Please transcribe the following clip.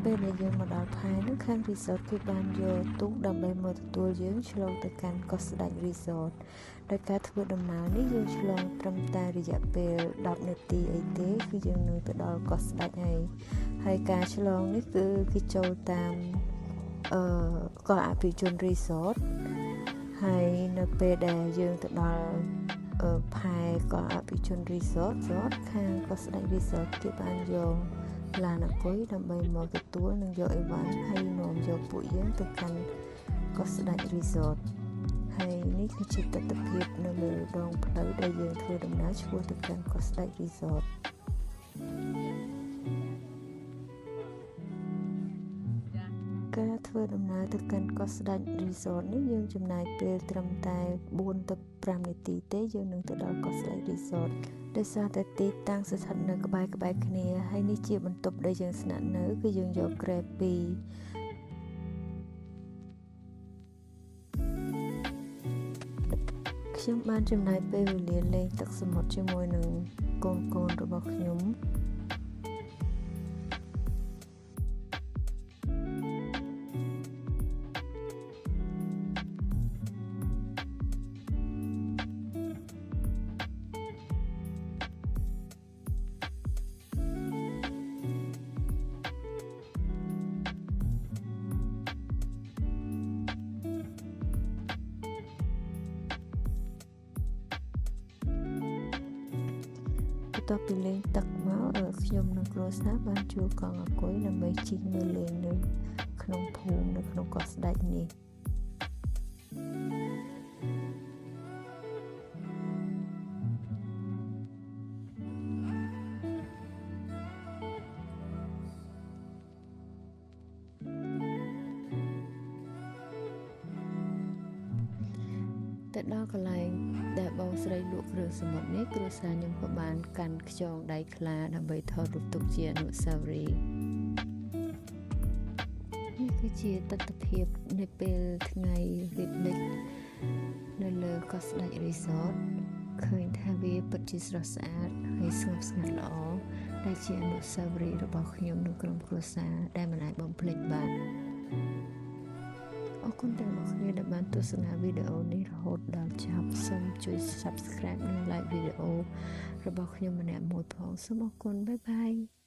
ពេលដែលយើងមកដល់ផែនោះខាង resort គឺបានយកទូកដើម្បីមកទទួលយើងឆ្លងទៅកាន់កោះស្ដេច resort ដោយការធ្វើដំណើរនេះយើងឆ្លងត្រឹមតែរយៈពេល10នាទីអីទេគឺយើងនឹងទៅដល់កោះស្ដេចហើយការឆ្លងនេះគឺគេចូលតាមកោះអភិជន resort ហើយនៅពេលដែលយើងទៅដល់ផែកោះអភិជន resort ខាងកោះស្ដេច resort គេបានយកឡានអគុយដើម្បីមកទទួលនិងយកអីវ៉ាន់ហើយនាំយកពួកយើងទៅកាន់កោះស្ដេច resort ហើយនេះគឺជាទស្សនវិជ្ជានៅលើដងផ្លូវដែលយើងធ្វើដំណើរឆ្ពោះទៅកាន់កោះស្ដេច resort ការធ្វើដំណើរទៅកាន់កោះស្ដេច resort នេះយើងចំណាយពេលត្រឹមតែ4ទៅ5នាទីទេយើងនឹងទៅដល់កោះស្ដេច resort ដោយសារតែទីតាំងស្ថិតនៅក្បែរគ្នាហើយនេះជាបន្ទប់ដែលយើងស្នាក់នៅគឺយើងយក Grab ពីខ្ញុំបានចំណាយពេលវេលាលេងទឹកសមុទ្រជាមួយនឹងកូនរបស់ខ្ញុំបន្ទាប់ពីលេងទឹកមកខ្ញុំនិងគ្រួសារបានជួលកង់អគុយដើម្បីជិះមើលលេងនៅក្នុងភូមិនៅក្នុងកោះស្ដេចនេះទៅដល់កន្លែងដែលបងស្រីលក់គ្រឿងសមុទ្រនេះគ្រួសារខ្ញុំក៏បានកាន់ខ្យងដៃខ្លាដើម្បីថតរូបទុកជាអនុស្សាវរីយ៍នេះគឺជាទស្សនវិជ្ជានៅពេលថ្ងៃវិលិចនៅលើកោះស្ដេច resort ឃើញថាវាពិតជាស្រស់ស្អាតហើយស្ងប់ស្ងាត់ល្អដែលជាអនុស្សាវរីយ៍របស់ខ្ញុំនិងក្រុមគ្រួសារដែលមិនអាចបំភ្លេចបានអរគុណទាំងអស់គ្នាដែលបានទស្សនាវីដេអូនេះរហូតដល់ចប់សូមជួយ Subscribe និង Like វីដេអូរបស់ខ្ញុំម្នាក់មួយផងសូមអរគុណបាយបាយ